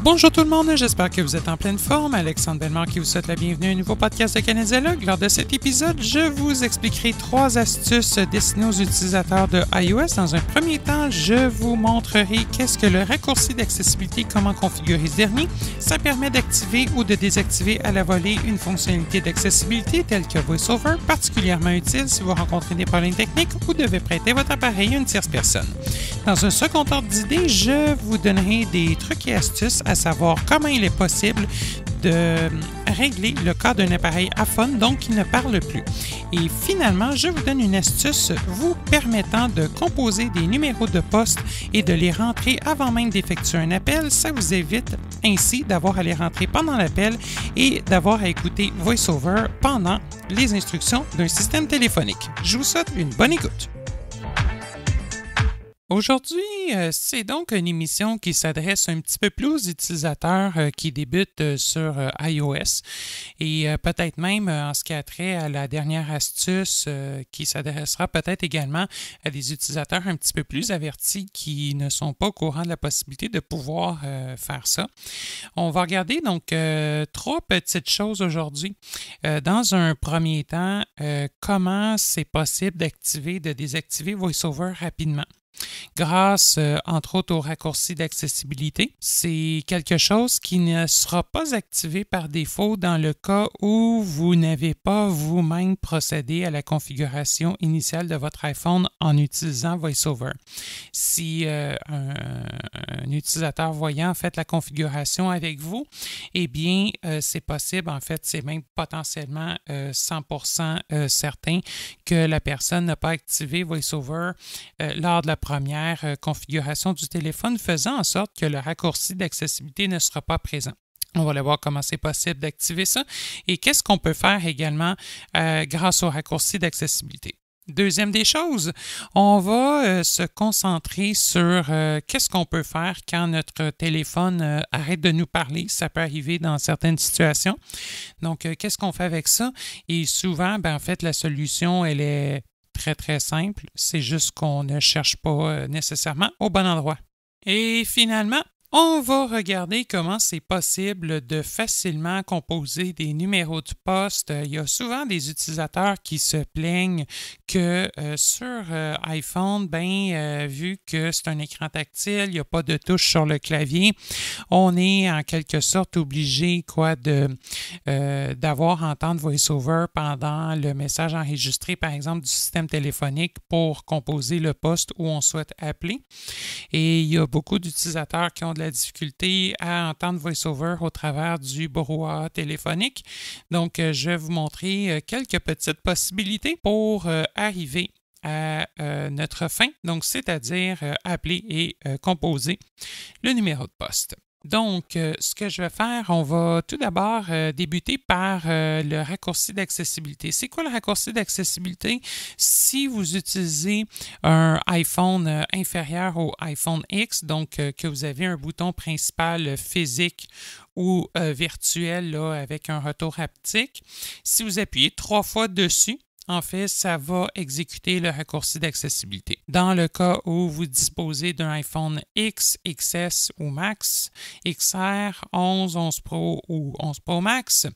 Bonjour tout le monde, j'espère que vous êtes en pleine forme. Alexandre Bellemare qui vous souhaite la bienvenue à un nouveau podcast de Canadiologue. Lors de cet épisode, je vous expliquerai 3 astuces destinées aux utilisateurs de iOS. Dans un premier temps, je vous montrerai qu'est-ce que le raccourci d'accessibilité, comment configurer ce dernier. Ça permet d'activer ou de désactiver à la volée une fonctionnalité d'accessibilité telle que VoiceOver, particulièrement utile si vous rencontrez des problèmes techniques ou devez prêter votre appareil à une tierce personne. Dans un second ordre d'idée, je vous donnerai des trucs et astuces à savoir comment il est possible de régler le cas d'un appareil iPhone, donc qui ne parle plus. Et finalement, je vous donne une astuce vous permettant de composer des numéros de poste et de les rentrer avant même d'effectuer un appel. Ça vous évite ainsi d'avoir à les rentrer pendant l'appel et d'avoir à écouter VoiceOver pendant les instructions d'un système téléphonique. Je vous souhaite une bonne écoute. Aujourd'hui, c'est donc une émission qui s'adresse un petit peu plus aux utilisateurs qui débutent sur iOS et peut-être même en ce qui a trait à la dernière astuce qui s'adressera peut-être également à des utilisateurs un petit peu plus avertis qui ne sont pas au courant de la possibilité de pouvoir faire ça. On va regarder donc 3 petites choses aujourd'hui. Dans un premier temps, comment c'est possible d'activer et de désactiver VoiceOver rapidement. Grâce, entre autres, au raccourci d'accessibilité. C'est quelque chose qui ne sera pas activé par défaut dans le cas où vous n'avez pas vous-même procédé à la configuration initiale de votre iPhone en utilisant VoiceOver. Si un utilisateur voyant fait la configuration avec vous, eh bien, c'est possible, en fait, c'est même potentiellement 100% certain que la personne n'a pas activé VoiceOver lors de la première configuration du téléphone, faisant en sorte que le raccourci d'accessibilité ne sera pas présent. On va aller voir comment c'est possible d'activer ça et qu'est-ce qu'on peut faire également grâce au raccourci d'accessibilité. Deuxième des choses, on va se concentrer sur qu'est-ce qu'on peut faire quand notre téléphone arrête de nous parler. Ça peut arriver dans certaines situations. Donc, qu'est-ce qu'on fait avec ça? Et souvent, en fait, la solution, elle est très, très simple. C'est juste qu'on ne cherche pas nécessairement au bon endroit. Et finalement, on va regarder comment c'est possible de facilement composer des numéros de poste. Il y a souvent des utilisateurs qui se plaignent que sur iPhone, vu que c'est un écran tactile, il n'y a pas de touche sur le clavier, on est en quelque sorte obligé d'avoir à entendre VoiceOver pendant le message enregistré, par exemple, du système téléphonique pour composer le poste où on souhaite appeler. Et il y a beaucoup d'utilisateurs qui ont de la difficulté à entendre VoiceOver au travers du brouhaha téléphonique. Donc, je vais vous montrer quelques petites possibilités pour arriver à notre fin, donc c'est-à-dire appeler et composer le numéro de poste. Donc, ce que je vais faire, on va tout d'abord débuter par le raccourci d'accessibilité. C'est quoi le raccourci d'accessibilité? Si vous utilisez un iPhone inférieur au iPhone X, donc que vous avez un bouton principal physique ou virtuel là, avec un retour haptique, si vous appuyez 3 fois dessus, en fait, ça va exécuter le raccourci d'accessibilité. Dans le cas où vous disposez d'un iPhone X, XS ou Max, XR, 11, 11 Pro ou 11 Pro Max,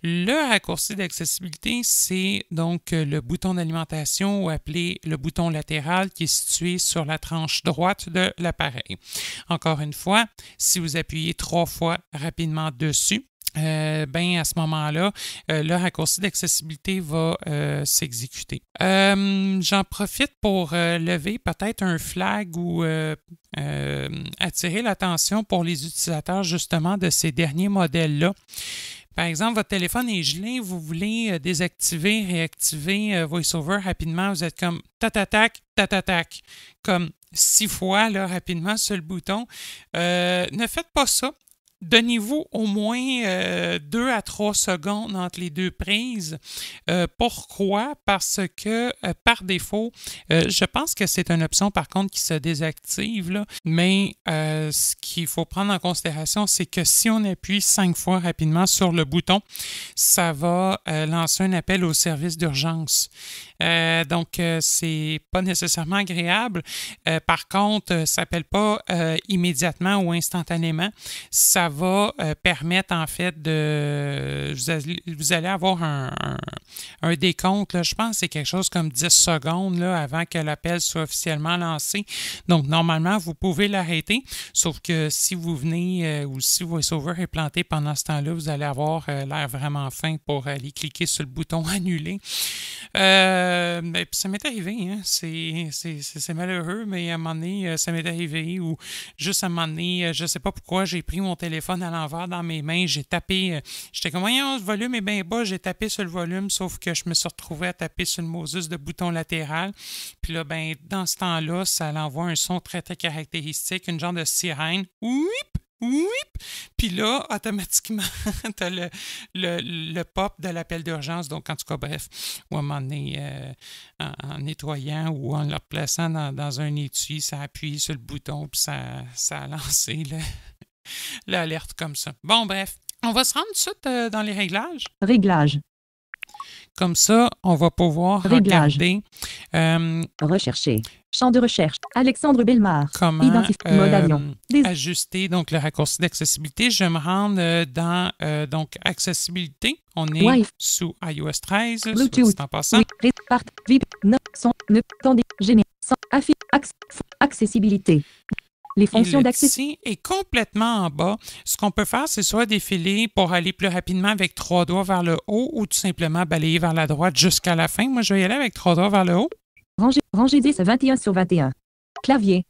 le raccourci d'accessibilité, c'est donc le bouton d'alimentation ou appelé le bouton latéral qui est situé sur la tranche droite de l'appareil. Encore une fois, si vous appuyez 3 fois rapidement dessus, à ce moment-là, le raccourci d'accessibilité va s'exécuter. J'en profite pour lever peut-être un flag ou attirer l'attention pour les utilisateurs justement de ces derniers modèles-là. Par exemple, votre téléphone est gelé, vous voulez désactiver, réactiver VoiceOver rapidement, vous êtes comme tatatac, tatatac, comme 6 fois là, rapidement sur le bouton. Ne faites pas ça. Donnez-vous au moins 2 à 3 secondes entre les 2 prises. Pourquoi? Parce que par défaut, je pense que c'est une option par contre qui se désactive, là, mais ce qu'il faut prendre en considération, c'est que si on appuie 5 fois rapidement sur le bouton, ça va lancer un appel au service d'urgence. Donc, c'est pas nécessairement agréable. Par contre, ça n'appelle pas immédiatement ou instantanément. Ça ça va permettre en fait de... Vous allez avoir un décompte, là, je pense que c'est quelque chose comme 10 secondes là, avant que l'appel soit officiellement lancé. Donc, normalement, vous pouvez l'arrêter, sauf que si vous venez ou si VoiceOver est planté pendant ce temps-là, vous allez avoir l'air vraiment fin pour aller cliquer sur le bouton « Annuler ». Puis ça m'est arrivé, hein? C'est malheureux, mais à un moment donné, ça m'est arrivé ou juste à un moment donné, je ne sais pas pourquoi, j'ai pris mon téléphone à l'envers dans mes mains, j'ai tapé, j'étais comme, voyons, ce volume est bien bas, j'ai tapé sur le volume, sauf que je me suis retrouvé à taper sur le Moses de bouton latéral. Puis là, ben, dans ce temps-là, ça envoie un son très, très caractéristique, une genre de sirène. Ouip! Ouip! Puis là, automatiquement, tu as le pop de l'appel d'urgence. Donc, en tout cas, bref, ou à un moment donné, en nettoyant ou en le replaçant dans un étui, ça appuie sur le bouton puis ça a lancé l'alerte comme ça. Bon, bref, on va se rendre tout de suite dans les réglages. Réglages. Comme ça, on va pouvoir Réglage. regarder Rechercher. Champ de recherche. Alexandre Bellemare. comment Mode avion. ajuster donc le raccourci d'accessibilité. Je vais me rendre dans donc accessibilité. On est Wi-Fi. sous iOS 13, soit Bluetooth. dit en passant. Oui, part, vip, no, son, ne, tendez, géné, sans, accessibilité. Les fonctions Et le d'accessibilité. petit est complètement en bas. Ce qu'on peut faire, c'est soit défiler pour aller plus rapidement avec 3 doigts vers le haut ou tout simplement balayer vers la droite jusqu'à la fin. Moi, je vais y aller avec 3 doigts vers le haut. Rangée 10 à 21 sur 21. Clavier.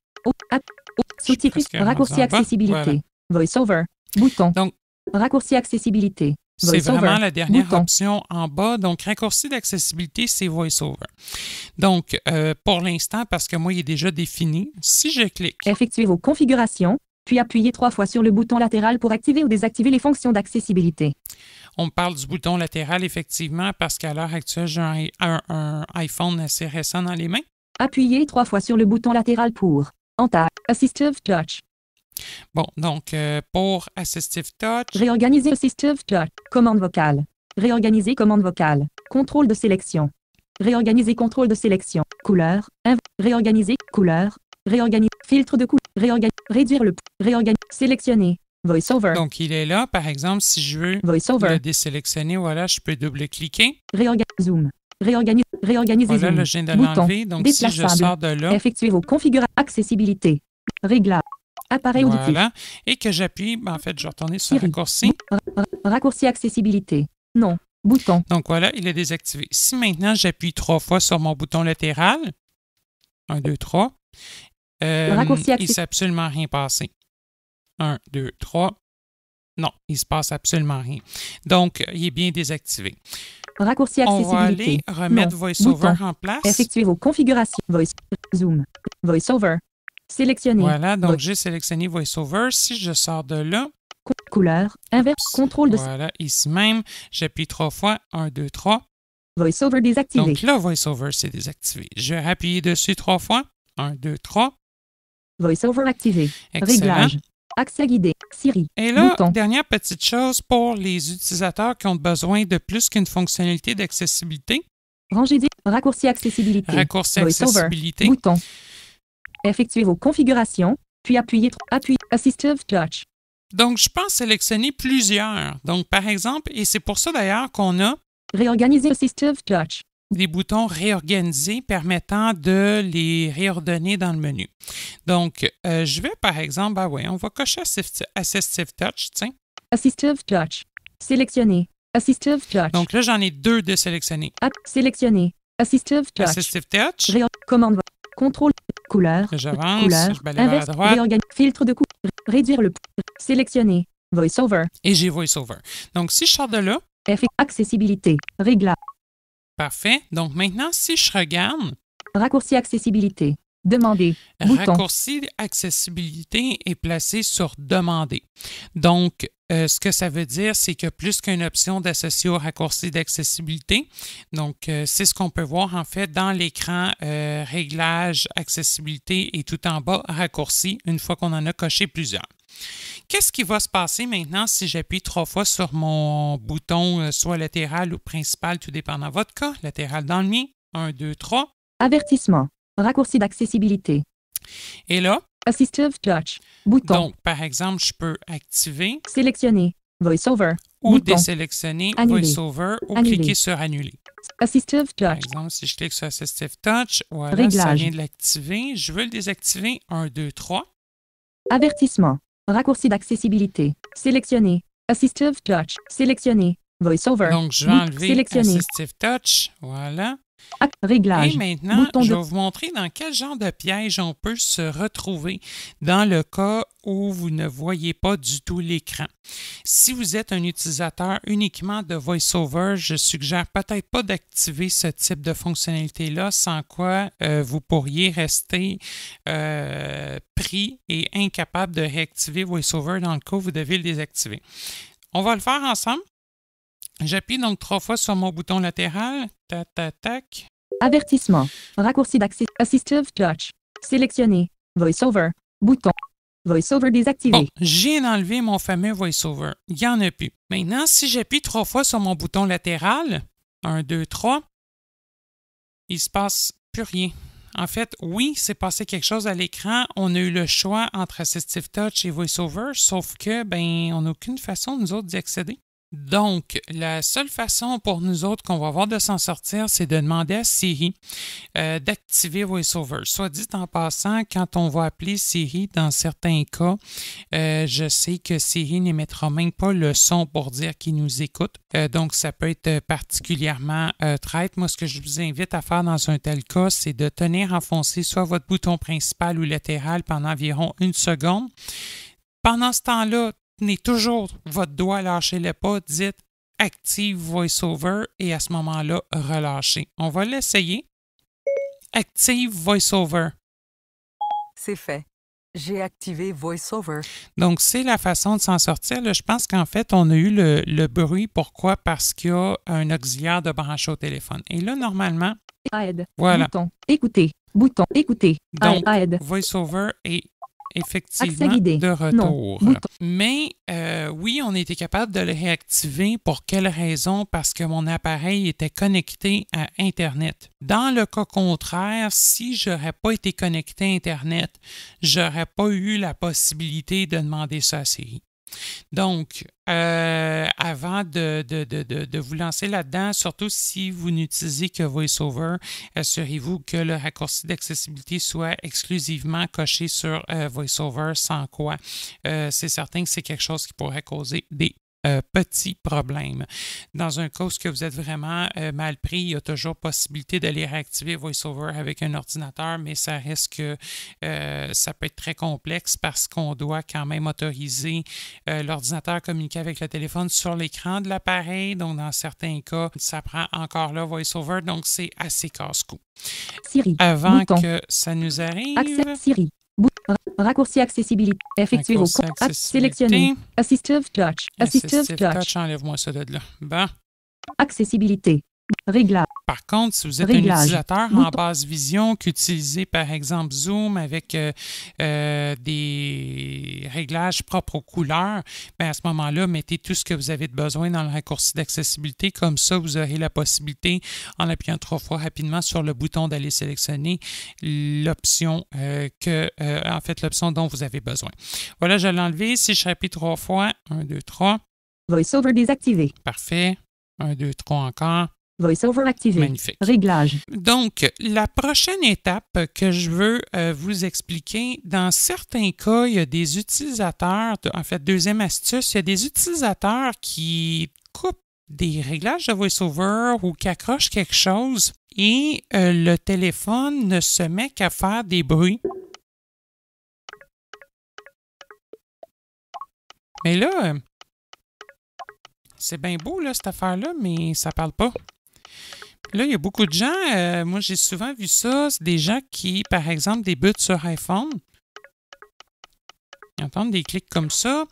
Sous-titres. Raccourci accessibilité. Voilà. VoiceOver. Bouton. Donc, raccourci accessibilité. c'est VoiceOver. vraiment la dernière Bouton. option en bas. Donc, raccourci d'accessibilité, c'est VoiceOver. Donc, pour l'instant, parce que moi, il est déjà défini, si je clique, Effectuez vos configurations, puis appuyez 3 fois sur le bouton latéral pour activer ou désactiver les fonctions d'accessibilité. on me parle du bouton latéral, effectivement, parce qu'à l'heure actuelle, j'ai un iPhone assez récent dans les mains. Appuyez 3 fois sur le bouton latéral pour Enter. Assistive Touch. Bon, donc, pour Assistive Touch, Réorganiser Assistive Touch. Commande vocale. Réorganiser commande vocale. Contrôle de sélection. Réorganiser contrôle de sélection. Couleur. Réorganiser couleur. Réorganiser filtre de couleur. Réduire le réorganiser. Sélectionner. VoiceOver. donc, il est là. Par exemple, si je veux VoiceOver. le désélectionner, voilà, je peux double-cliquer. Zoom. Réorganiser Voilà, zoom. là, je viens de Bouton. l'enlever. Donc, si je Déplaçable. sors de là, Effectuez vos configurations. Accessibilité. Réglage. Appareil auditif. voilà, et que j'appuie, ben, en fait, je vais retourner sur le Siri. raccourci. Raccourci accessibilité. Non. Bouton. Donc, voilà, il est désactivé. Si maintenant, j'appuie 3 fois sur mon bouton latéral, 1, 2, 3, Raccourci il ne s'est absolument rien passé. 1, 2, 3. Non, il ne se passe absolument rien. Donc, il est bien désactivé. Raccourci On va aller accessibilité. remettre Non. VoiceOver Bouton. en place. Effectuez vos configurations. Zoom. VoiceOver. Sélectionner. Voilà, donc j'ai sélectionné VoiceOver. Si je sors de là, Couleur. Inverse. Contrôle de voilà, ici même, j'appuie 3 fois. 1, 2, 3. VoiceOver désactivé. Donc là, VoiceOver, c'est désactivé. Je vais appuyer dessus 3 fois. 1, 2, 3. VoiceOver activé. Excellent. Réglage. Accès guidé. Siri. Et là, Bouton. dernière petite chose pour les utilisateurs qui ont besoin de plus qu'une fonctionnalité d'accessibilité. Rangée 10. Raccourci accessibilité. Raccourci VoiceOver. accessibilité. Bouton. Effectuez vos configurations, puis appuyez Assistive Touch. Donc, je pense sélectionner plusieurs. Donc, par exemple, et c'est pour ça d'ailleurs qu'on a Réorganiser Assistive Touch. des boutons réorganisés permettant de les réordonner dans le menu. Donc, je vais par exemple, on va cocher Assistive Touch, tiens. Assistive Touch. Sélectionner. Assistive Touch. Donc là, j'en ai 2 de sélectionnés. Sélectionner. Assistive Touch. Assistive Touch. Commande. Contrôle. Couleur. J'avance, Couleur. je balaye vers la droite. Filtre de couleur. Réduire le. Sélectionner. VoiceOver. Et j'ai VoiceOver. Donc, si je sors de là, Accessibilité. Réglage. parfait. Donc, maintenant, si je regarde, Raccourci accessibilité. Demander. Bouton. raccourci accessibilité est placé sur demander. Donc, ce que ça veut dire, c'est qu'il y a plus qu'une option d'associer au raccourci d'accessibilité. Donc, c'est ce qu'on peut voir en fait dans l'écran réglage, accessibilité et tout en bas, raccourci, une fois qu'on en a coché plusieurs. Qu'est-ce qui va se passer maintenant si j'appuie 3 fois sur mon bouton, soit latéral ou principal, tout dépendant de votre cas, latéral dans le mien, 1, 2, 3. Avertissement. Raccourci d'accessibilité. Et là, Assistive touch. Bouton. Donc, par exemple, je peux activer Sélectionner. VoiceOver. ou Bouton. désélectionner Annuler. VoiceOver ou Annuler. cliquer sur Annuler. Assistive Par touch. exemple, si je clique sur Assistive Touch, voilà, ça Réglage. vient de l'activer. Je veux le désactiver. 1, 2, 3. Avertissement. Raccourci d'accessibilité. Sélectionner. Assistive touch. Sélectionner. VoiceOver. Donc, je vais Bouton. enlever Sélectionner. Assistive Touch. Voilà. Réglage. Et maintenant, Bouton je de vais vous montrer dans quel genre de piège on peut se retrouver dans le cas où vous ne voyez pas du tout l'écran. Si vous êtes un utilisateur uniquement de VoiceOver, je suggère peut-être pas d'activer ce type de fonctionnalité-là, sans quoi vous pourriez rester pris et incapable de réactiver VoiceOver dans le cas où vous devez le désactiver. On va le faire ensemble. J'appuie donc 3 fois sur mon bouton latéral. Tac, tac, tac. Avertissement. Raccourci d'accès. Assistive touch. Sélectionner. VoiceOver. Bouton. VoiceOver désactivé. Bon, je viens d'enlever mon fameux VoiceOver. Il n'y en a plus. Maintenant, si j'appuie 3 fois sur mon bouton latéral, 1, 2, 3, il ne se passe plus rien. En fait, oui, c'est passé quelque chose à l'écran. On a eu le choix entre Assistive Touch et VoiceOver, sauf que, on n'a aucune façon, nous autres, d'y accéder. Donc, la seule façon pour nous autres qu'on va avoir de s'en sortir, c'est de demander à Siri d'activer VoiceOver. Soit dit en passant, quand on va appeler Siri, dans certains cas, je sais que Siri n'émettra même pas le son pour dire qu'il nous écoute. Donc, ça peut être particulièrement traite. Moi, ce que je vous invite à faire dans un tel cas, c'est de tenir enfoncé soit votre bouton principal ou latéral pendant environ 1 seconde. Pendant ce temps-là, tenez toujours votre doigt, lâchez-le pas, dites « Active VoiceOver » et à ce moment-là, relâchez. On va l'essayer. Active VoiceOver. C'est fait. J'ai activé VoiceOver. Donc, c'est la façon de s'en sortir. Là, je pense qu'en fait, on a eu le bruit. Pourquoi? Parce qu'il y a un auxiliaire de branche au téléphone. Et là, normalement, Aide. voilà. Bouton. Écouter. Bouton. Écouter. Donc, Aide. VoiceOver est effectivement Accès guidé. de retour. Non. Bouton. Mais oui, on était capable de le réactiver. Pour quelle raison? Parce que mon appareil était connecté à Internet. Dans le cas contraire, si je n'aurais pas été connecté à Internet, je n'aurais pas eu la possibilité de demander ça à Siri. Donc, avant de vous lancer là-dedans, surtout si vous n'utilisez que VoiceOver, assurez-vous que le raccourci d'accessibilité soit exclusivement coché sur VoiceOver, sans quoi c'est certain que c'est quelque chose qui pourrait causer des petits problèmes. Dans un cas où vous êtes vraiment mal pris, il y a toujours possibilité d'aller réactiver VoiceOver avec un ordinateur, mais ça reste que ça peut être très complexe parce qu'on doit quand même autoriser l'ordinateur à communiquer avec le téléphone sur l'écran de l'appareil. Donc, dans certains cas, ça prend encore là VoiceOver, donc c'est assez casse-cou. Siri. Avant Bouton. que ça nous arrive... Accès Siri. Raccourci accessibilité. Effectuer vos Raccourci sélectionner. Assistive touch. Assistive touch. Enlève-moi ça de là. Bon. Accessibilité. Réglage. Par contre, si vous êtes Réglage. un utilisateur Bouton. en basse vision qui utilise par exemple Zoom avec des réglages propres aux couleurs, à ce moment-là, mettez tout ce que vous avez de besoin dans le raccourci d'accessibilité. Comme ça, vous aurez la possibilité, en appuyant 3 fois rapidement sur le bouton, d'aller sélectionner l'option l'option dont vous avez besoin. Voilà, je l'ai enlevé. Si je appuie 3 fois, 1, 2, 3. VoiceOver désactivé. Parfait. 1, 2, 3 encore. VoiceOver activé. Magnifique. Réglage. Donc, la prochaine étape que je veux vous expliquer, dans certains cas, il y a des utilisateurs, en fait, deuxième astuce, il y a des utilisateurs qui coupent des réglages de VoiceOver ou qui accrochent quelque chose et le téléphone ne se met qu'à faire des bruits. Mais là, c'est bien beau, là, cette affaire-là, mais ça parle pas. Là, il y a beaucoup de gens, moi j'ai souvent vu ça, c'est des gens qui, par exemple, débutent sur iPhone, ils entendent des clics comme ça,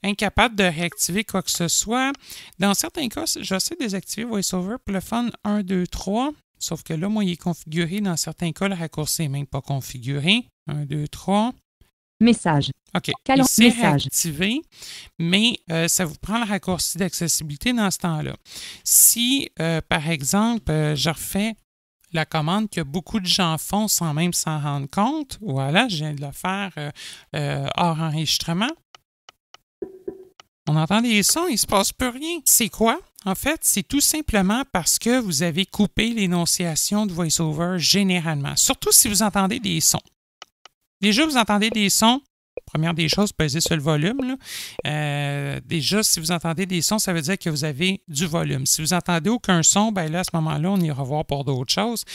incapables de réactiver quoi que ce soit. Dans certains cas, j'essaie de désactiver VoiceOver pour le fun 1, 2, 3, sauf que là, moi, il est configuré. Dans certains cas, le raccourci n'est même pas configuré. 1, 2, 3. Message. OK. Calon, Il s'est message. réactivé, mais ça vous prend le raccourci d'accessibilité dans ce temps-là. Si, par exemple, je refais la commande que beaucoup de gens font sans même s'en rendre compte. Voilà, je viens de le faire hors enregistrement. On entend des sons, il ne se passe plus rien. C'est quoi? En fait, c'est tout simplement parce que vous avez coupé l'énonciation de VoiceOver généralement, surtout si vous entendez des sons. Déjà, vous entendez des sons. Première des choses, pesez sur le volume. Déjà, si vous entendez des sons, ça veut dire que vous avez du volume. Si vous n'entendez aucun son, bien là, à ce moment-là, on ira voir pour d'autres choses.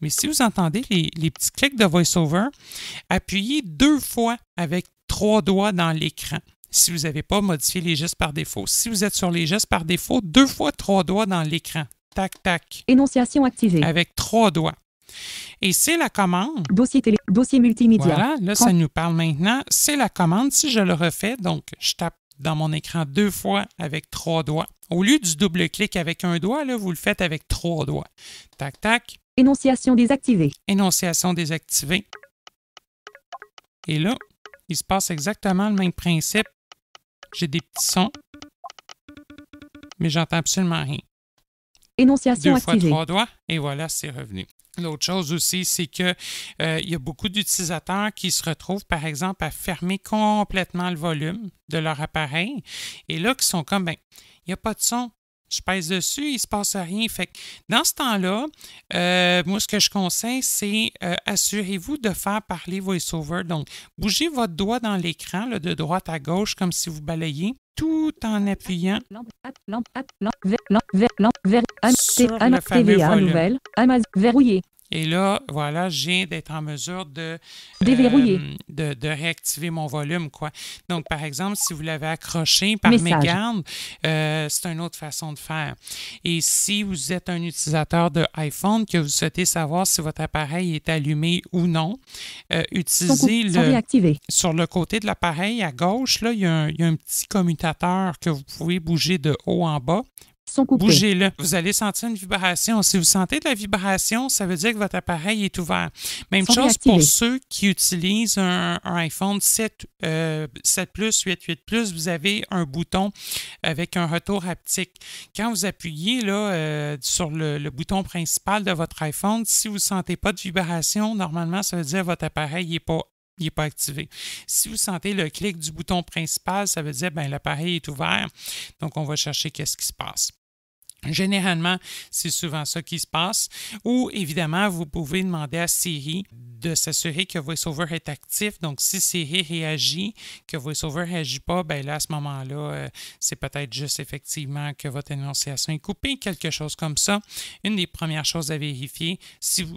Mais si vous entendez les petits clics de VoiceOver, appuyez 2 fois avec 3 doigts dans l'écran. Si vous n'avez pas modifié les gestes par défaut. Si vous êtes sur les gestes par défaut, 2 fois 3 doigts dans l'écran. Tac, tac. Énonciation activée. Avec 3 doigts. Et c'est la commande. Dossier multimédia. Voilà, là, ça nous parle maintenant. C'est la commande. Si je le refais, donc je tape dans mon écran 2 fois avec 3 doigts. Au lieu du double-clic avec un doigt, là, vous le faites avec 3 doigts. Tac, tac. Énonciation désactivée. Énonciation désactivée. Et là, il se passe exactement le même principe. J'ai des petits sons, mais j'entends absolument rien. Énonciation 2 fois activée. 3 doigts, et voilà, c'est revenu. L'autre chose aussi, c'est que il y a beaucoup d'utilisateurs qui se retrouvent, par exemple, à fermer complètement le volume de leur appareil. Et là, qui sont comme, ben, il n'y a pas de son. Je pèse dessus, il ne se passe rien. Fait que dans ce temps-là, moi, ce que je conseille, c'est assurez-vous de faire parler VoiceOver. Donc, bougez votre doigt dans l'écran, là, de droite à gauche, comme si vous balayez, tout en appuyant sur le fameux volume. Verrouillé. Et là, voilà, je viens d'être en mesure de réactiver mon volume, quoi. Donc, par exemple, si vous l'avez accroché par mégarde, c'est une autre façon de faire. Et si vous êtes un utilisateur de iPhone, que vous souhaitez savoir si votre appareil est allumé ou non, utilisez sur le côté de l'appareil à gauche, là, il y a un petit commutateur que vous pouvez bouger de haut en bas. Bougez-le. Vous allez sentir une vibration. Si vous sentez de la vibration, ça veut dire que votre appareil est ouvert. Même chose pour ceux qui utilisent un iPhone 7 Plus, 8 Plus, vous avez un bouton avec un retour haptique. Quand vous appuyez là, sur le bouton principal de votre iPhone, si vous ne sentez pas de vibration, normalement, ça veut dire que votre appareil n'est pas activé. Si vous sentez le clic du bouton principal, ça veut dire que l'appareil est ouvert. Donc, on va chercher qu'est-ce qui se passe. Généralement, c'est souvent ça qui se passe. Ou, évidemment, vous pouvez demander à Siri de s'assurer que VoiceOver est actif. Donc, si Siri réagit, que VoiceOver ne réagit pas, bien là, à ce moment-là, c'est peut-être juste effectivement que votre énonciation est coupée, quelque chose comme ça. Une des premières choses à vérifier,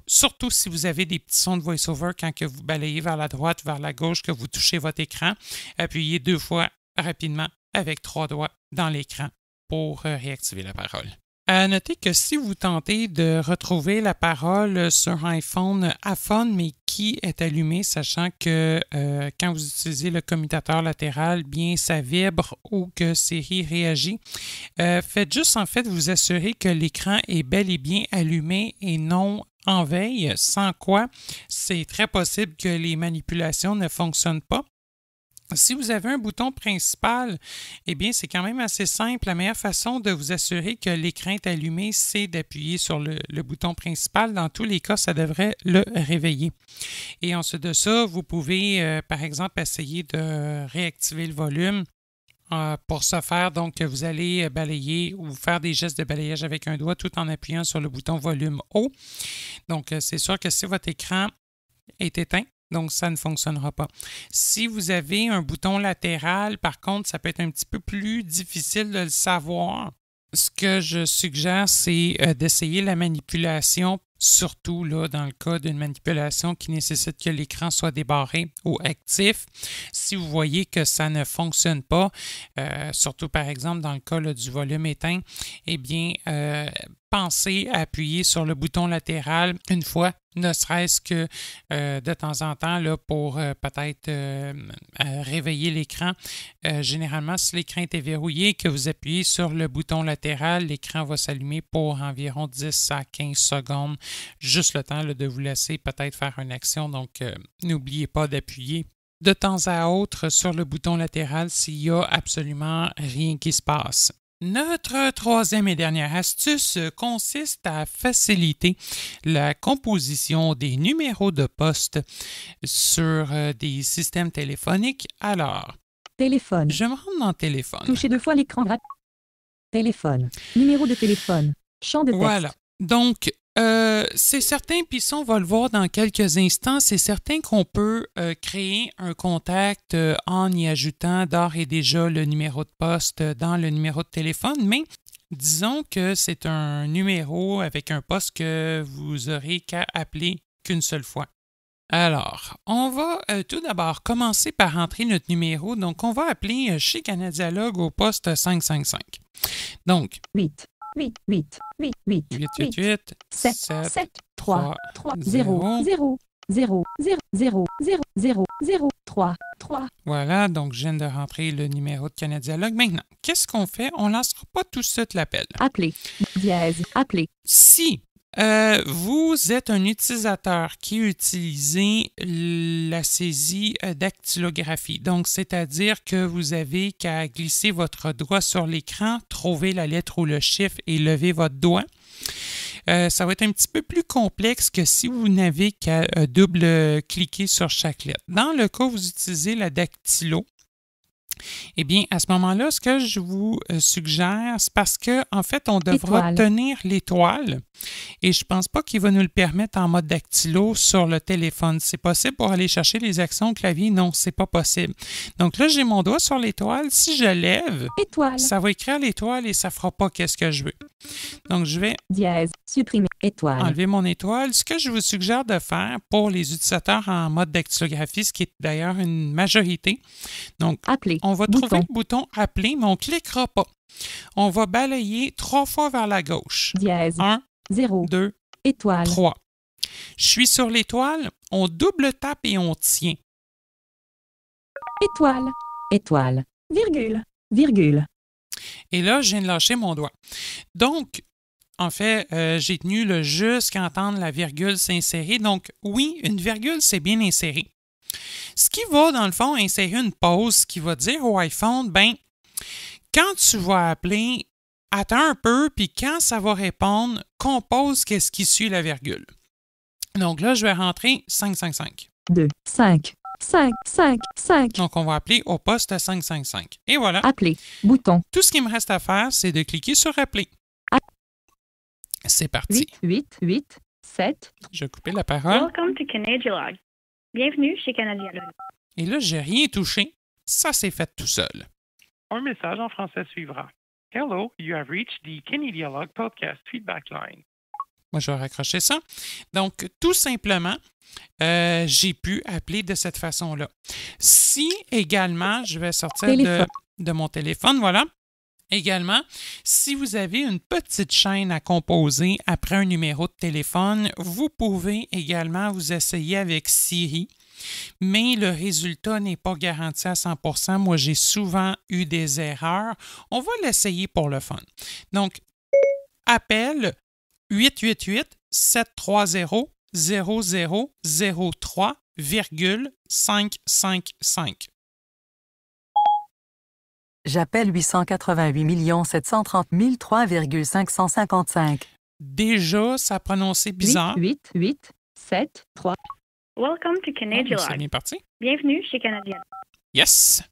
surtout si vous avez des petits sons de VoiceOver quand que vous balayez vers la droite, vers la gauche, que vous touchez votre écran, appuyez 2 fois rapidement avec 3 doigts dans l'écran pour réactiver la parole. À noter que si vous tentez de retrouver la parole sur un iPhone, mais qui est allumé, sachant que quand vous utilisez le commutateur latéral, bien ça vibre ou que Siri réagit, faites juste en fait vous assurer que l'écran est bel et bien allumé et non en veille, sans quoi c'est très possible que les manipulations ne fonctionnent pas. Si vous avez un bouton principal, eh bien, c'est quand même assez simple. La meilleure façon de vous assurer que l'écran est allumé, c'est d'appuyer sur le bouton principal. Dans tous les cas, ça devrait le réveiller. Et ensuite de ça, vous pouvez, par exemple, essayer de réactiver le volume. Pour ce faire, donc, vous allez balayer ou faire des gestes de balayage avec un doigt tout en appuyant sur le bouton volume haut. Donc, c'est sûr que si votre écran est éteint, donc, ça ne fonctionnera pas. Si vous avez un bouton latéral, par contre, ça peut être un petit peu plus difficile de le savoir. Ce que je suggère, c'est d'essayer la manipulation, surtout là, dans le cas d'une manipulation qui nécessite que l'écran soit débarré ou actif. Si vous voyez que ça ne fonctionne pas, surtout par exemple dans le cas là, du volume éteint, eh bien, pensez à appuyer sur le bouton latéral une fois, ne serait-ce que de temps en temps là, pour peut-être réveiller l'écran. Généralement, si l'écran était verrouillé et que vous appuyez sur le bouton latéral, l'écran va s'allumer pour environ 10 à 15 secondes, juste le temps là, de vous laisser peut-être faire une action. Donc, n'oubliez pas d'appuyer de temps à autre sur le bouton latéral s'il n'y a absolument rien qui se passe. Notre troisième et dernière astuce consiste à faciliter la composition des numéros de poste sur des systèmes téléphoniques. Alors, Téléphone. je me rends dans Téléphone. Touchez 2 fois l'écran droit. Téléphone. Numéro de téléphone. Champ de texte. Voilà. Donc, c'est certain, puis ça, on va le voir dans quelques instants, c'est certain qu'on peut créer un contact en y ajoutant d'ores et déjà le numéro de poste dans le numéro de téléphone, mais disons que c'est un numéro avec un poste que vous aurez qu'à appeler qu'une seule fois. Alors, on va tout d'abord commencer par rentrer notre numéro. Donc, on va appeler chez Canadialogue au poste 555. Donc, 8, 8, 8, 8, 8, 888 7, 7 7, 3, 3, 0, 0, 0, 0, 0, 0, 0, 0, 0, 3, 3. Voilà, donc je viens de rentrer le numéro de Canadialogue. Maintenant, qu'est-ce qu'on fait? On ne lancera pas tout de suite l'appel. Appeler. Dièse. Appeler. Si vous êtes un utilisateur qui utilise la saisie dactylographie, donc c'est-à-dire que vous avez qu'à glisser votre doigt sur l'écran, trouver la lettre ou le chiffre et lever votre doigt. Ça va être un petit peu plus complexe que si vous n'avez qu'à double-cliquer sur chaque lettre. Dans le cas où vous utilisez la dactylo, eh bien, à ce moment-là, ce que je vous suggère, c'est parce qu'en fait, on devra tenir l'étoile et je ne pense pas qu'il va nous le permettre en mode dactylo sur le téléphone. C'est possible pour aller chercher les actions au clavier? Non, c'est pas possible. Donc là, j'ai mon doigt sur l'étoile. Si je lève, étoile, ça va écrire l'étoile et ça ne fera pas qu'est-ce que je veux. Donc, je vais dièse, supprimer, étoile. Enlever mon étoile. Ce que je vous suggère de faire pour les utilisateurs en mode dactylographie, ce qui est d'ailleurs une majorité. Donc, appeler. On va trouver le bouton Appeler, mais on ne cliquera pas. On va balayer 3 fois vers la gauche. Dièse. 1, 0, 2, étoile. 3. Je suis sur l'étoile, on double tape et on tient. Étoile, étoile, virgule, virgule. Et là, je viens de lâcher mon doigt. Donc, en fait, j'ai tenu jusqu'à entendre la virgule s'insérer. Donc, oui, une virgule, c'est bien inséré. Ce qui va, dans le fond, insérer une pause qui va dire au iPhone, ben, quand tu vas appeler, attends un peu, puis quand ça va répondre, compose qu'est-ce qui suit la virgule. Donc là, je vais rentrer 555. 2, 5, 5, 5, 5. Donc, on va appeler au poste 555. Et voilà. Appeler, bouton. Tout ce qu'il me reste à faire, c'est de cliquer sur Appeler. C'est parti. 8, 8, 8, 7. Je vais couper la parole. Welcome to Canadialogue. Bienvenue chez Canadialogue. Et là, j'ai rien touché. Ça s'est fait tout seul. Un message en français suivra. Hello, you have reached the Canadialogue podcast feedback line. Moi, je vais raccrocher ça. Donc, tout simplement, j'ai pu appeler de cette façon-là. Si également, je vais sortir de mon téléphone, voilà. Également, si vous avez une petite chaîne à composer après un numéro de téléphone, vous pouvez également vous essayer avec Siri, mais le résultat n'est pas garanti à 100%. Moi, j'ai souvent eu des erreurs. On va l'essayer pour le fun. Donc, appel 888-730-0003,555. J'appelle 888 730 003,555. Déjà, ça a prononcé bizarre. 8, 8, 7, 3. Welcome to C'est Canadialogue. bien parti. Bienvenue chez Canadialogue. Yes!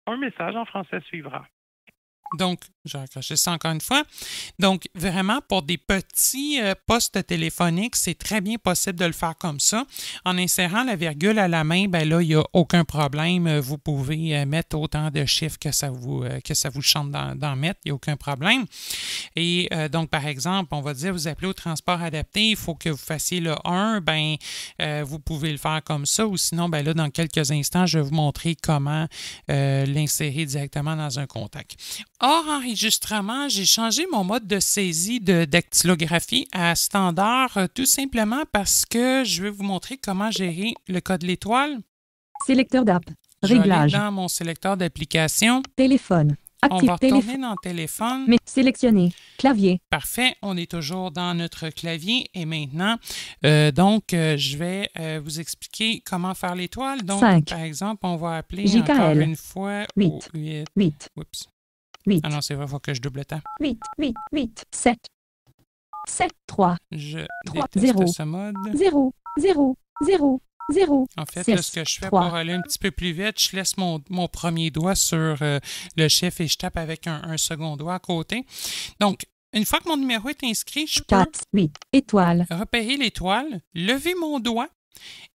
Un message en français suivra. Donc, je vais raccrocher ça encore une fois. Donc, vraiment, pour des petits postes téléphoniques, c'est très bien possible de le faire comme ça. En insérant la virgule à la main, ben là, il n'y a aucun problème. Vous pouvez mettre autant de chiffres que ça vous chante d'en mettre. Il n'y a aucun problème. Et donc, par exemple, on va dire, vous appelez au transport adapté, il faut que vous fassiez le 1. Ben, vous pouvez le faire comme ça. Ou sinon, ben là, dans quelques instants, je vais vous montrer comment l'insérer directement dans un contact. Hors enregistrement, j'ai changé mon mode de saisie de dactylographie à standard tout simplement parce que je vais vous montrer comment gérer le code l'étoile. Sélecteur d'app. Je vais aller Réglage. dans mon sélecteur d'application. Téléphone. On Actif va retourner téléphone. dans le téléphone. Mais sélectionné. Clavier. Parfait, on est toujours dans notre clavier et maintenant, je vais vous expliquer comment faire l'étoile. Donc, 5. par exemple, on va appeler JKL. encore une fois 8. au 8. 8. Oups. 8. Ah non, c'est vrai, il faut que je double le temps. 8. 8. 8. 7. 7. 3. Je 3. déteste 0. ce mode. 0. 0. 0. 0. En fait, 6, là, ce que je fais 3. pour aller un petit peu plus vite, je laisse mon premier doigt sur le chiffre et je tape avec un second doigt à côté. Donc, une fois que mon numéro est inscrit, je peux 4. 8. Étoile. repérer l'étoile, lever mon doigt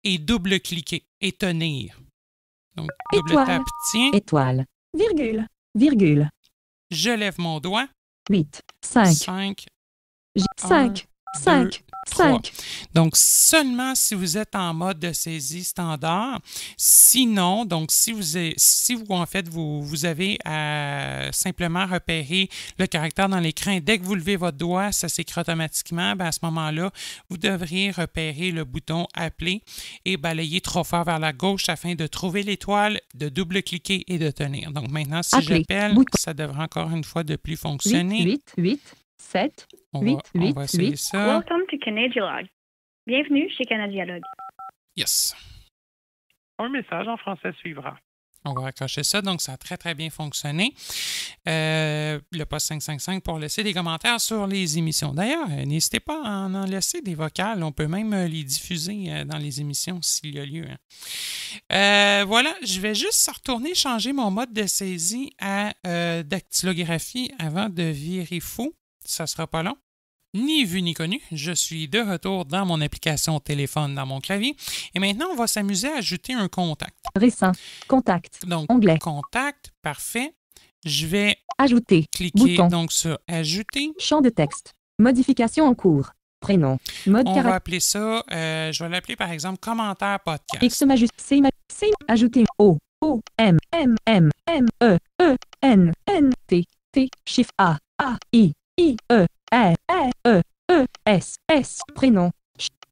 et double-cliquer et tenir. Donc, double Étoile. tap, tiens, Étoile. Virgule. Virgule. je lève mon doigt, 8. 5. 5, 5. 5. 5. Donc, seulement si vous êtes en mode de saisie standard. Sinon, donc, si vous avez à simplement repérer le caractère dans l'écran et dès que vous levez votre doigt, ça s'écrit automatiquement, à ce moment-là, vous devriez repérer le bouton Appeler et balayer 3 fois vers la gauche afin de trouver l'étoile, de double-cliquer et de tenir. Donc, maintenant, si Appeler. j'appelle, Bouton. ça devrait encore une fois de plus 8. fonctionner. 8. 8. 7. On 8, va essayer 8. ça. Welcome to Canadialog. Bienvenue chez Canadialog. Yes. Un message en français suivra. On va accrocher ça. Donc, ça a très, très bien fonctionné. Le poste 555 pour laisser des commentaires sur les émissions. D'ailleurs, n'hésitez pas à en laisser des vocales. On peut même les diffuser dans les émissions s'il y a lieu. Voilà, je vais juste retourner changer mon mode de saisie à dactylographie avant de virer fou. Ça sera pas long. Ni vu ni connu, je suis de retour dans mon application téléphone dans mon clavier. Et maintenant, on va s'amuser à ajouter un contact. Récent. Contact. Donc, Onglet. contact, parfait. Je vais Ajouter. cliquer Bouton. donc sur Ajouter. Champ de texte. Modification en cours. Prénom. Mode On va caractère. appeler ça, je vais l'appeler par exemple commentaire podcast. X majuscule. C. Ajouter. O. O. M. M. M. M. E. E. N. N. T. T. Chiffre A. A. I. I. E. R. R. E. E. S. S. Prénom.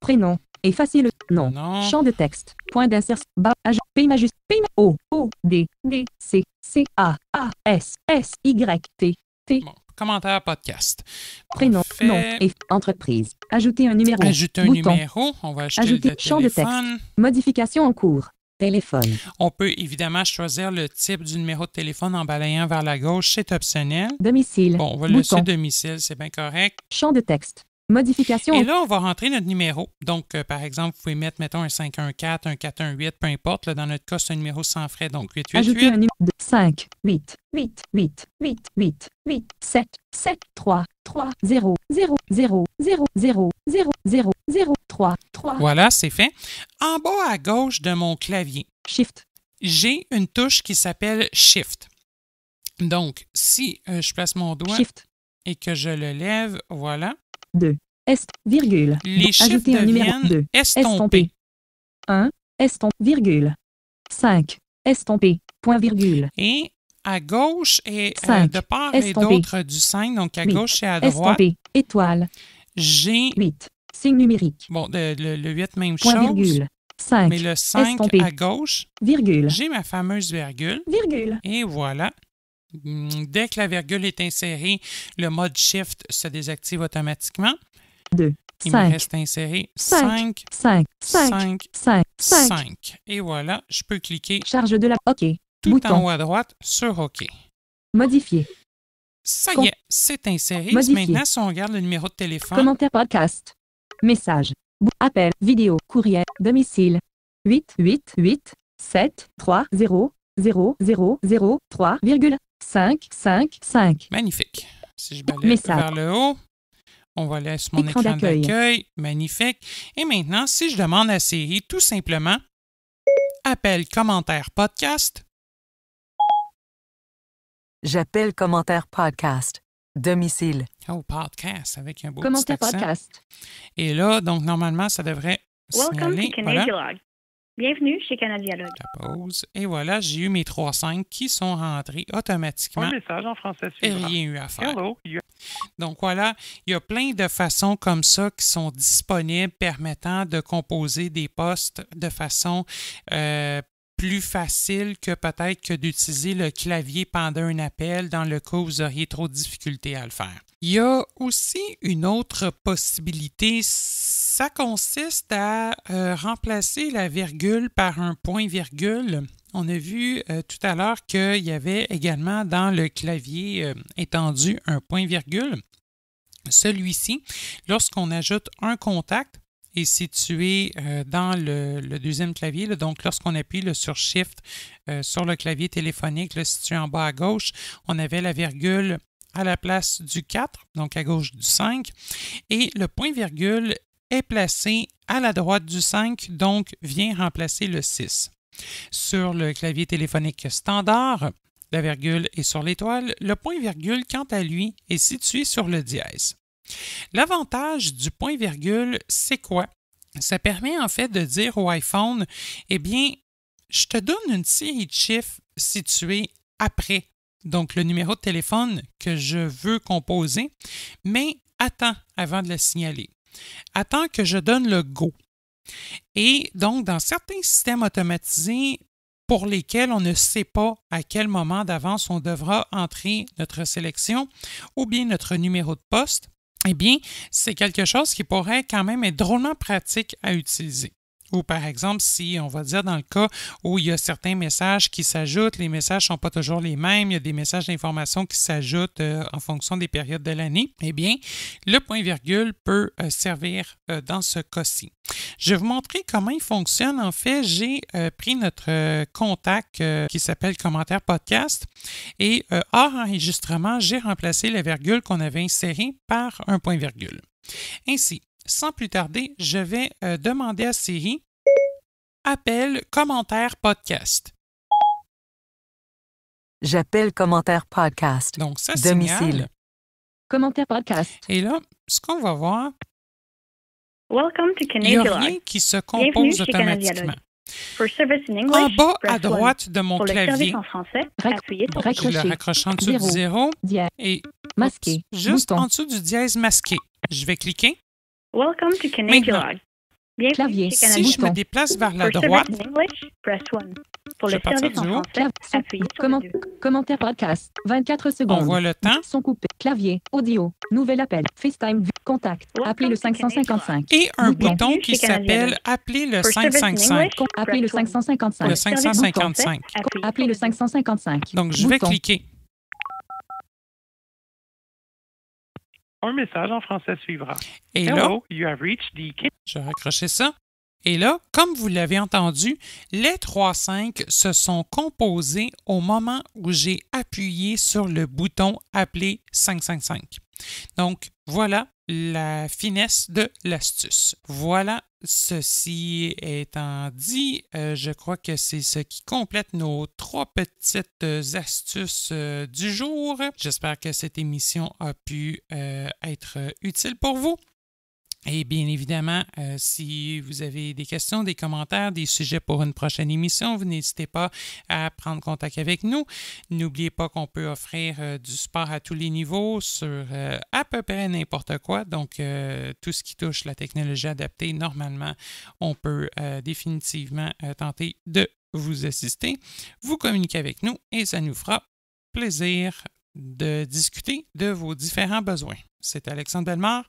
Prénom. Effacer le nom. Non. Champ de texte. Point d'insertion. Bas. P majuscule. P. O. O. D. D. C. C. A. A. S. S. Y. T. T. Bon, commentaire podcast. Prénom. Parfait. Nom. Et entreprise. Ajouter un numéro. Ajouter un Bouton. numéro. On va ajouter Ajouter le champ de téléphone. Modification en cours. Téléphone. On peut évidemment choisir le type du numéro de téléphone en balayant vers la gauche. C'est optionnel. Domicile. Bon, on va le Bouton. laisser domicile, c'est bien correct. Champ de texte. Modification. Et là, on va rentrer notre numéro. Donc, par exemple, vous pouvez mettre, mettons, un 514, un 418, peu importe. Là, dans notre cas, c'est un numéro sans frais. Donc, Ajouter 888. un numéro de 5, 8, 8, 8, 8, 8, 8, 7, 7, 3, 3, 0, 0, 0, 0, 0, 0, 0, 0, 3, 3. Voilà, c'est fait. En bas à gauche de mon clavier, Shift. j'ai une touche qui s'appelle Shift. Donc, si je place mon doigt Shift. et que je le lève, voilà, 2. Est, virgule. les chiffres Ajouter un numéro deviennent 2. estompés. 1. Estompe, virgule. 5. Estompé. Point virgule. Et à gauche et 5. de part et Estompé. d'autre du 5, donc à 8. gauche et à droite, Estompé. Étoile. j'ai 8. Signe numérique. bon, le 8, même Point chose, virgule. 5. mais le 5 Estompé. à gauche, Virgule. j'ai ma fameuse virgule. Virgule. Et voilà. Dès que la virgule est insérée, le mode Shift se désactive automatiquement. 2. Il me 5. reste inséré 5. 5, 5. 5. 5, 5. 5. Et voilà, je peux cliquer Charge de la. OK. tout en Bouton. haut à droite sur OK. Modifier. Ça Com- y est, c'est inséré. Modifier. Maintenant, si on regarde le numéro de téléphone, Commentaire podcast. Message. Appel. Vidéo. Courriel. Domicile. 8 8 8 7 3 0 0 0 0 3, 5 5 5. magnifique. Si je balaye Message. vers le haut, on va aller sur mon Écran écran d'accueil. d'accueil. Magnifique. Et maintenant, si je demande à Siri tout simplement appel commentaire podcast, J'appelle commentaire podcast. Domicile. oh, podcast avec un beau Commentaire petit accent. podcast. Et là, donc normalement, ça devrait Welcome signaler. to Voilà, Canadialog. Bienvenue chez Canadialog. la pause. Et voilà, j'ai eu mes 3.5 qui sont rentrés automatiquement Un message en français et suivra. rien eu à faire. Hello, you Donc voilà, il y a plein de façons comme ça qui sont disponibles permettant de composer des postes de façon plus facile que peut-être que d'utiliser le clavier pendant un appel dans le cas où vous auriez trop de difficultés à le faire. Il y a aussi une autre possibilité, ça consiste à remplacer la virgule par un point-virgule. On a vu tout à l'heure qu'il y avait également dans le clavier étendu un point-virgule. Celui-ci, lorsqu'on ajoute un contact, est situé dans le deuxième clavier. Là, donc, lorsqu'on appuie sur Shift sur le clavier téléphonique, là, situé en bas à gauche, on avait la virgule à la place du 4, donc à gauche du 5, et le point-virgule est placé à la droite du 5, donc vient remplacer le 6. Sur le clavier téléphonique standard, la virgule est sur l'étoile. Le point-virgule, quant à lui, est situé sur le dièse. L'avantage du point-virgule, c'est quoi? Ça permet en fait de dire au iPhone, eh bien, je te donne une série de chiffres situés après, donc le numéro de téléphone que je veux composer, mais attends avant de le signaler. Attends que je donne le go. Et donc, dans certains systèmes automatisés pour lesquels on ne sait pas à quel moment d'avance on devra entrer notre sélection ou bien notre numéro de poste, eh bien, c'est quelque chose qui pourrait quand même être drôlement pratique à utiliser. Ou par exemple, si on va dire dans le cas où il y a certains messages qui s'ajoutent, les messages ne sont pas toujours les mêmes, il y a des messages d'information qui s'ajoutent en fonction des périodes de l'année, eh bien, le point-virgule peut servir dans ce cas-ci. Je vais vous montrer comment il fonctionne. En fait, j'ai pris notre contact qui s'appelle Commentaire Podcast et hors enregistrement, j'ai remplacé la virgule qu'on avait insérée par un point-virgule. Ainsi, sans plus tarder, je vais demander à Siri « Appelle Commentaire Podcast ». J'appelle Commentaire Podcast. Donc, ça Domicile. signale. Commentaire podcast. Et là, ce qu'on va voir, Welcome to il n'y a Canadian rien Log. qui se Bienvenue compose chez automatiquement. Canadian For service in En English, bas press à droite de 1. mon Pour le service clavier, en français, Rac- appuyez sur rac- je le Accroché. raccroche en dessous du 0. 0 Dièse. et Masqué. juste Bouton. en dessous du dièse masqué. Je vais cliquer. Welcome to Canadian Maintenant, Log. Bienvenue clavier. chez Si Canadian je me Bouton. déplace vers la For droite, service in English, press 1. Pour Je le vais partir service en du haut. français, appuyez sur le 2. Commentaire podcast. 24 on secondes. voit le temps. Son coupé. Clavier. Audio. Nouvel appel. FaceTime. Contact. Appelez le 555. Et un Bouton. bouton qui Chez Canadian s'appelle Log. « Appeler le For service in 555 English, ». Appelez le press 1. 555. Le 555. Appelez le 555. Donc, je vais Bouton. cliquer. Un message en français suivra. Et là, Hello, you have reached the je vais raccrocher ça. Et là, comme vous l'avez entendu, les 3.5 se sont composés au moment où j'ai appuyé sur le bouton « Appeler 555 ». Donc, voilà la finesse de l'astuce. Voilà, ceci étant dit, je crois que c'est ce qui complète nos 3 petites astuces du jour. J'espère que cette émission a pu être utile pour vous. Et bien évidemment, si vous avez des questions, des commentaires, des sujets pour une prochaine émission, vous n'hésitez pas à prendre contact avec nous. N'oubliez pas qu'on peut offrir du support à tous les niveaux sur à peu près n'importe quoi. Donc, tout ce qui touche la technologie adaptée, normalement, on peut définitivement tenter de vous assister. Vous communiquez avec nous et ça nous fera plaisir de discuter de vos différents besoins. C'est Alexandre Bellemare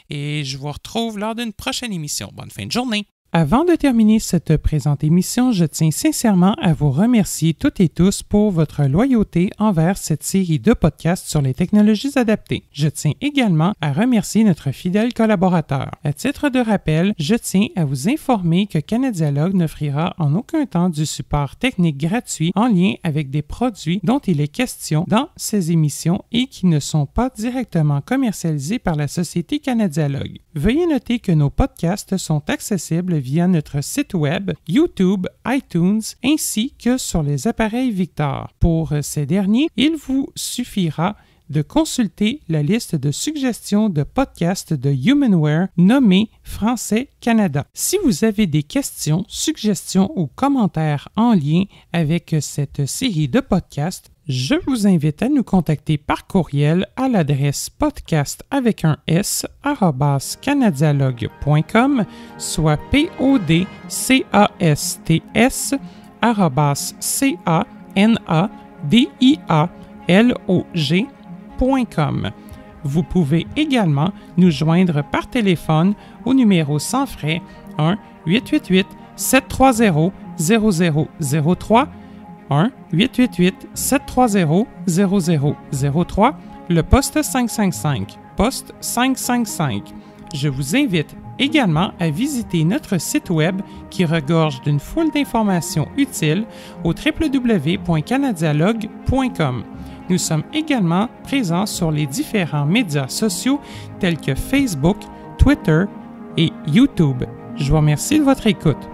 et je vous retrouve lors d'une prochaine émission. Bonne fin de journée! Avant de terminer cette présente émission, je tiens sincèrement à vous remercier toutes et tous pour votre loyauté envers cette série de podcasts sur les technologies adaptées. Je tiens également à remercier notre fidèle collaborateur. À titre de rappel, je tiens à vous informer que Canadialogue n'offrira en aucun temps du support technique gratuit en lien avec des produits dont il est question dans ces émissions et qui ne sont pas directement commercialisés par la société Canadialogue. Veuillez noter que nos podcasts sont accessibles via notre site web, YouTube, iTunes, ainsi que sur les appareils Victor. Pour ces derniers, il vous suffira de consulter la liste de suggestions de podcasts de Humanware nommée Français Canada. Si vous avez des questions, suggestions ou commentaires en lien avec cette série de podcasts, je vous invite à nous contacter par courriel à l'adresse podcast@canadialogue.com, soit podcast@canadialogue.com. canadialog.com. Vous pouvez également nous joindre par téléphone au numéro sans frais 1-888-730-0003, 1-888-730-0003, le poste 555, poste 555. Je vous invite également à visiter notre site web qui regorge d'une foule d'informations utiles au www.canadialog.com. Nous sommes également présents sur les différents médias sociaux tels que Facebook, Twitter et YouTube. Je vous remercie de votre écoute.